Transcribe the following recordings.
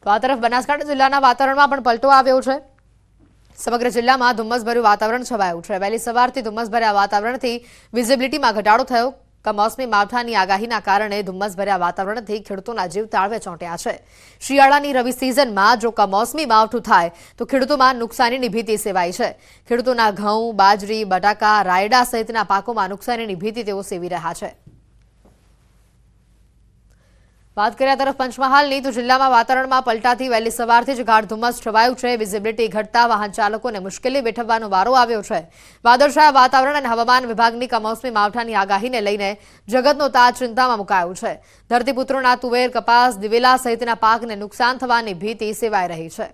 તો આ તરફ બનાસકાંઠા જિલ્લાના વાતાવરણમાં પણ પલટો આવ્યો છે। સમગ્ર જિલ્લામાં ધુમ્મસભર્યું વાતાવરણ છવાયું છે। વહેલી સવારથી ધુમ્મસભર્યા વાતાવરણથી વિઝિબિલિટીમાં ઘટાડો થયો। કમોસમી માવઠાની આગાહીના કારણે ધુમ્મસભર્યા વાતાવરણથી ખેડૂતોના જીવ તાળવે ચોંટ્યા છે। શિયાળાની રવિ સિઝનમાં જો કમોસમી માવઠું થાય તો ખેડૂતોમાં નુકસાનીની ભીતિ સેવાઈ છે। ખેડૂતોના ઘઉં, બાજરી, બટાકા, રાયડા સહિતના પાકોમાં નુકસાનીની ભીતિ તેઓ સેવી રહ્યા છે। વાત કર્યા તરફ પંચમહાલની તો જિલ્લામાં વાતાવરણમાં પલટાથી વહેલી સવારથી જ ગાઢ ધુમ્મસ છવાયું છે। વિઝિબિલિટી ઘટતા વાહન ચાલકોને મુશ્કેલી વેઠવવાનો વારો આવ્યો છે। વાદળછાયા વાતાવરણ અને હવામાન વિભાગની કમોસમી માવઠાની આગાહીને લઈને જગતનો તાજ ચિંતામાં મુકાયો છે। ધરતીપુત્રોના તુવેર, કપાસ, દિવેલા સહિતના પાકને નુકસાન થવાની ભીતિ સેવાઈ રહી છે।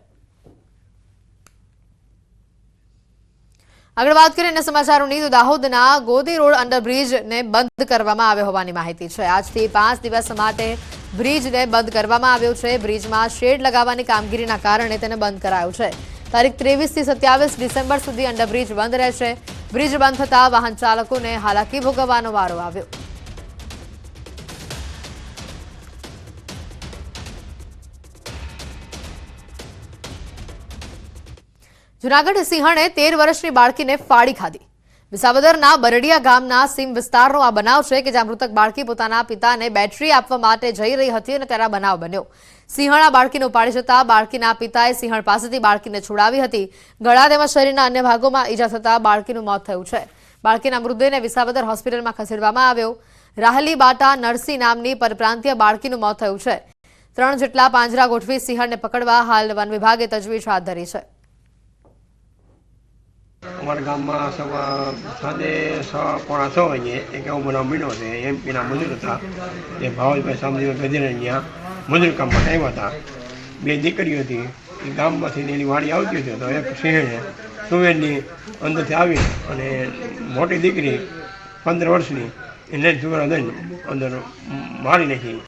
આગળ વાત કરીએ અન્ય સમાચારોની તો દાહોદના ગોદી રોડ અંડરબ્રિજને બંધ કરવામાં આવ્યો હોવાની માહિતી છે। આજથી 5 દિવસ માટે બ્રિજને બંધ કરવામાં આવ્યો છે। બ્રિજમાં શેડ લગાવવાની કામગીરીના કારણે તેને બંધ કરાયો છે। તારીખ 23 થી 27 ડિસેમ્બર સુધી અંડરબ્રિજ બંધ રહેશે। બ્રિજ બંધ થતા વાહન ચાલકોને હાલાકી ભોગવવાનો વારો આવ્યો। જૂનાગઢ સિંહણે 13 વર્ષની બાળકીને ફાડી ખાધી। વિસાવદરના બરડિયા ગામના સીમ વિસ્તારનો આ બનાવ છે કે જ્યાં મૃતક બાળકી પોતાના પિતાને બેટરી આપવા માટે જઈ રહી હતી અને ત્યારે બનાવ બન્યો। સિંહણ બાળકીને ઉપાડી જતા બાળકીના પિતાએ સિંહણ પાસેથી બાળકીને છોડાવી હતી। ગળા તેમજ શરીરના અન્ય ભાગોમાં ઈજા થતા બાળકીનું મોત થયું છે। બાળકીના મૃતદેહને વિસાવદર હોસ્પિટલમાં ખસેડવામાં આવ્યો। રાહલી બાટા નરસી નામની પરપ્રાંતીય બાળકીનું મોત થયું છે। 3 જેટલા પાંજરા ગોઠવી સિંહણને પકડવા હાલ વન વિભાગે તજવીજ હાથ ધરી છે। અમારા ગામમાં સાંજે 6:45 વાગે એક એવો બનાવ બન્યો છે। એમપીના મજૂર હતા એ ભાવલભાઈ સામજીભાઈ ગજેરા અહીંયા મજૂર કામ માટે આવ્યા હતા। 2 દીકરીઓ હતી એ ગામમાંથી એની વાડી આવતી હતી તો એક સિંહણે તુવેરની અંદરથી આવી અને મોટી દીકરી 15 વર્ષની એને તુવેરા દઈને અંદર મારી નાખી।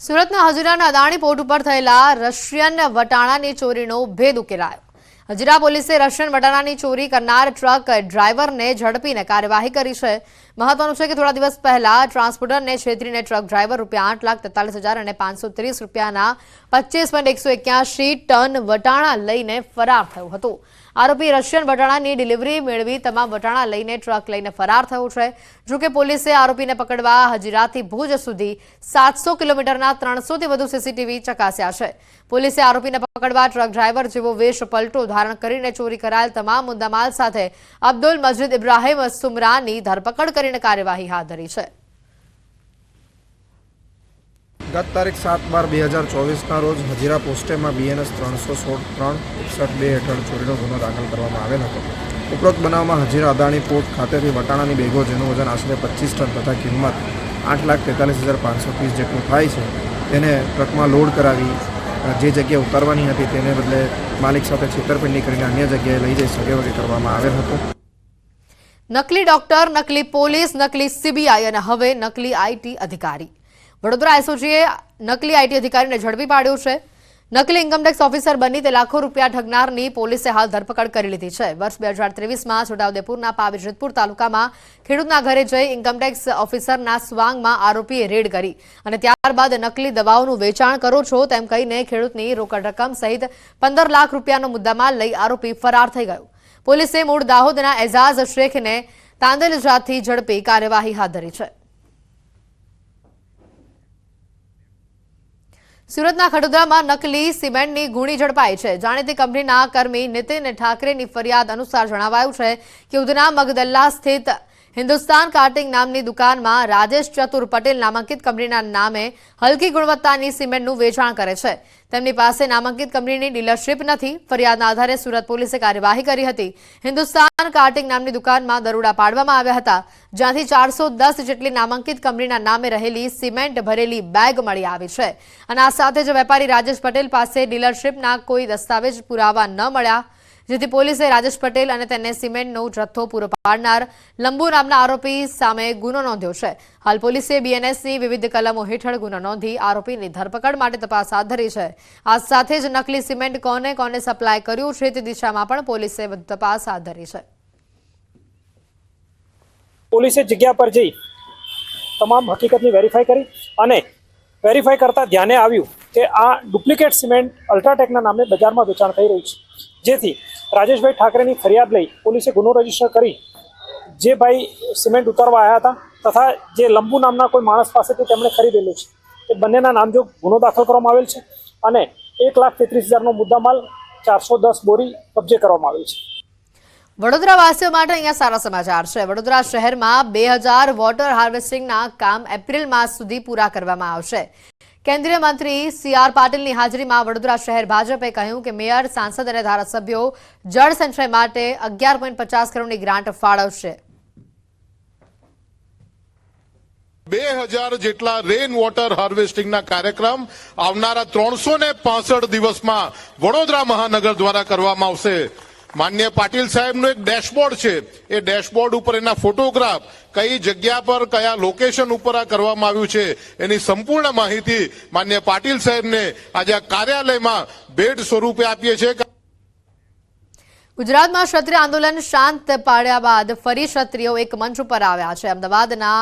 સુરતના હજીરાના અદાણી પોર્ટ ઉપર થયેલા રશિયન વટાણાની ચોરીનો ભેદ ઉકેલાયો। હજીરા પોલીસે રશિયન વટાણાની ચોરી કરનાર ટ્રક ડ્રાઈવરને ઝડપીને કાર્યવાહી કરી છે। મહત્વનું છે કે થોડા દિવસ પહેલા ટ્રાન્સપોર્ટરને છેતરીને ટ્રક ડ્રાઈવર ₹8,43,000 અને ₹530ના 25.181 ટન વટાણા લઈને ફરાર થયો હતો। આરોપી રશિયન વટાણાની ડિલિવરી મેળવી તમામ વટાણા લઈને ટ્રક લઈને ફરાર થયો છે। જોકે પોલીસે આરોપીને પકડવા હજીરાથી ભુજ સુધી 700 કિલોમીટરના 300થી વધુ સીસીટીવી ચકાસ્યા છે। પોલીસે આરોપીને પકડવા ટ્રક ડ્રાઈવર જેવો વેશ પલટો ધારણ કરીને ચોરી કરાયેલ તમામ મુદ્દામાલ સાથે અબ્દુલ મજીદ ઇબ્રાહિમ સુમરાની ધરપકડ કરીને કાર્યવાહી હાથ ધરી છે। ગત તારીખ 7/12/2024ના રોજ હજીરા પોસ્ટેમાં BNS 316-361-2 હેઠળ ચોરીનો ગુનો દાખલ કરવામાં આવેલ હતો। ઉપરોક્ત બનાવમાં હજીરા અદાણી પોર્ટ ખાતેથી વટાણાની બેગો જેનું વજન આશરે 25 ટન તથા કિંમત 8,43,530 જેટલું થાય છે તેને ટ્રકમાં લોડ કરાવી જે જગ્યાએ ઉતારવાની હતી તેને બદલે માલિક સાથે છેતરપિંડી કરીને અન્ય જગ્યાએ લઈ જઈ સગેવડી કરવામાં આવેલ હતો। નકલી ડોક્ટર, નકલી પોલીસ, નકલી CBI અને હવે નકલી IT અધિકારી। વડોદરા એસઓજીએ નકલી IT અધિકારીને ઝડપી પાડ્યો છે। નકલી ઇન્કમટેક્સ ઓફિસર બની તે લાખો રૂપિયા ઠગનારની પોલીસે હાલ ધરપકડ કરી લીધી છે। વર્ષ 2023માં છોટાઉદેપુરના પાવીજેતપુર તાલુકામાં ખેડૂતના ઘરે જઈ ઇન્કમટેક્સ ઓફિસરના સ્વાંગમાં આરોપીએ રેડ કરી અને ત્યારબાદ નકલી દવાઓનું વેચાણ કરો છો તેમ કહીને ખેડૂતની રોકડ રકમ સહિત 15 લાખ રૂપિયાનો મુદ્દામાલ લઈ આરોપી ફરાર થઈ ગયો। પોલીસે મૂળ દાહોદના એઝાઝ શેખને તાંદેલજાથી ઝડપી કાર્યવાહી હાથ ધરી છે। સુરતના ખડોદરામાં નકલી સિમેન્ટની ગુણી ઝડપાઈ છે। જાણીતી કંપનીના કર્મી નીતિન ઠાકરેની ફરિયાદ અનુસાર જણાવાયું છે કે ઉધના મગદલ્લા સ્થિત હિન્દુસ્તાન કાર્ટિંગ નામની દુકાનમાં રાજેશ ચતુર પટેલ નામાંકિત કંપનીના નામે હલકી ગુણવત્તાની સિમેન્ટનું વેચાણ કરે છે। તેમની પાસે નામાંકિત કંપનીની ડીલરશીપ નથી। ફરિયાદના આધારે સુરત પોલીસે કાર્યવાહી કરી હતી। હિન્દુસ્તાન કાર્ટિંગ નામની દુકાનમાં દરોડા પાડવામાં આવ્યા હતા જ્યાંથી 410 જેટલી નામાંકિત કંપનીના નામે રહેલી સિમેન્ટ ભરેલી બેગ મળી આવી છે અને આ સાથે જ વેપારી રાજેશ પટેલ પાસે ડીલરશીપના કોઈ દસ્તાવેજ પુરાવા ન મળ્યા જેથી પોલીસે રાજેશ પટેલ અને તેને સિમેન્ટનો જથ્થો પૂરો પાડનાર લંબુ નામના આરોપી સામે ગુનો નોંધ્યો છે। હાલ પોલીસે BNSની વિવિધ કલમો હેઠળ ગુનો નોંધી આરોપીની ધરપકડ માટે તપાસ હાથ ધરી છે। આ સાથે જ નકલી સિમેન્ટ કોને કોને સપ્લાય કર્યું છે તે દિશામાં પણ પોલીસે વધુ તપાસ હાથ ધરી છે। પોલીસે જગ્યા પર જઈ તમામ હકીકતની વેરીફાઈ કરી અને વેરીફાઈ કરતા ધ્યાને આવ્યું કે આ ડુપ્લિકેટ સિમેન્ટ અલ્ટ્રાટેકના નામે બજારમાં વેચાણ થઈ રહ્યું છે, જેથી રાજેશભાઈ ઠાકરેની ફરિયાદ લઈ પોલીસે ગુનો રજીસ્ટર કરી જે ભાઈ સિમેન્ટ ઉતારવા આવ્યા હતા તથા જે લંબુ નામના કોઈ માણસ પાસેથી તેમણે ખરીદેલું છે તે બંનેના નામજો ગુનો દાખલ કરવામાં આવેલ છે અને 1,33,000નો મુદ્દામાલ 410 બોરી કબજે કરવામાં આવેલ છે। વડોદરા વાસીઓ માટે અહીંયા સારા સમાચાર છે। વડોદરા શહેરમાં 2000 વોટર હાર્વેસ્ટિંગના કામ એપ્રિલ માસ સુધી પૂરા કરવામાં આવશે। કેન્દ્રીય મંત્રી CR પાટીલની હાજરીમાં વડોદરા શહેર ભાજપે કહ્યું કે મેયર, સાંસદ અને ધારાસભ્યો જળ સંચય માટે 11.50 કરોડની ગ્રાન્ટ ફાળવશે। 2000 જેટલા રેન વોટર હાર્વેસ્ટિંગના કાર્યક્રમ આવનારા 365 દિવસમાં વડોદરા મહાનગર દ્વારા કરવામાં આવશે। માન્ય પાટીલ સાહેબનો એક ડેશબોર્ડ છે, એ ડેશબોર્ડ ઉપર એના ફોટોગ્રાફ, કઈ જગ્યા પર કયા લોકેશન ઉપર આ કરવામાં આવ્યું છે એની સંપૂર્ણ માહિતી માન્ય પાટીલ સાહેબને આજે આ કાર્યાલયમાં ભેટ સ્વરૂપે આપીએ છીએ। ગુજરાતમાં ક્ષત્રિય આંદોલન શાંત પાડ્યા બાદ ફરી ક્ષત્રિયો એક મંચ ઉપર આવ્યા છે। અમદાવાદના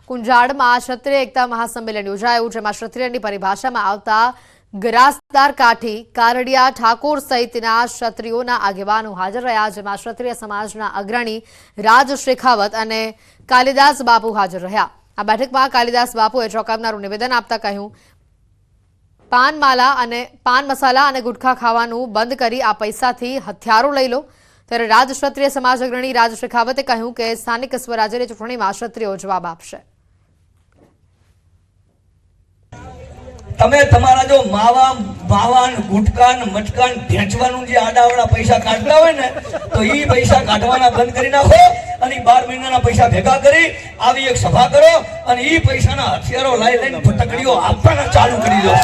કુંજાડમાં ક્ષત્રિય એકતા મહાસંમેલન યોજાયું, જેમાં ક્ષત્રિયની પરિભાષામાં આવતા ગરાસદાર, કાઠી, કારડિયા, ઠાકોર સહિતના ક્ષત્રિયોના આગેવાનો હાજર રહ્યા, જેમાં ક્ષત્રિય સમાજના અગ્રણી રાજ શેખાવત અને કાલિદાસ બાપુ હાજર રહ્યા। આ બેઠકમાં કાલિદાસ બાપુએ ચોંકાવનારું નિવેદન આપતા કહ્યું, પાન મસાલા અને ગુટખા ખાવાનું બંધ કરી આ પૈસાથી હથિયારો લઈ લો। ત્યારે રાજ ક્ષત્રિય સમાજ અગ્રણી રાજ શેખાવતે કહ્યું કે સ્થાનિક સ્વરાજ્યની ચૂંટણીમાં ક્ષત્રિયો જવાબ આપશે। તમે તમારા જો માવા ભાવાન ગુટકાન મટકાન ભેંચવાનું જે આડાવડા પૈસા કાઢતા હોય ને, તો એ પૈસા કાઢવાના બંધ કરી નાખો અને 12 મહિનાના પૈસા ભેગા કરી આવી એક સભા કરો અને એ પૈસાના હથિયારો લઈને ફટકડીઓ આપવાના ચાલુ કરી દો।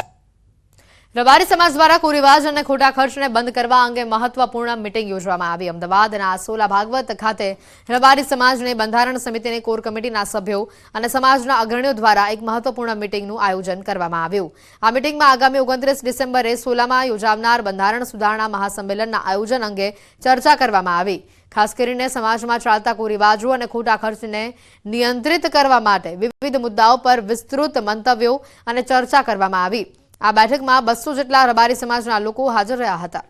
રબારી સમાજ દ્વારા કુરિવાજ અને ખોટા ખર્ચને બંધ કરવા અંગે મહત્વપૂર્ણ મીટિંગ યોજવામાં આવી। અમદાવાદના સોલા ભાગવત ખાતે રબારી સમાજની બંધારણ સમિતિની કોર કમિટીના સભ્યો અને સમાજના અગ્રણીઓ દ્વારા એક મહત્વપૂર્ણ મીટિંગનું આયોજન કરવામાં આવ્યું। આ મીટિંગમાં આગામી 29 ડિસેમ્બરે સોલામાં યોજાનાર બંધારણ સુધારણા મહાસંમેલનના આયોજન અંગે ચર્ચા કરવામાં આવી। ખાસ કરીને સમાજમાં ચાલતા કુરિવાજો અને ખોટા ખર્ચને નિયંત્રિત કરવા માટે વિવિધ મુદ્દાઓ પર વિસ્તૃત મંતવ્યો અને ચર્ચા કરવામાં આવી। આ બેઠકમાં 200 જેટલા રબારી સમાજના લોકો હાજર રહ્યા હતા।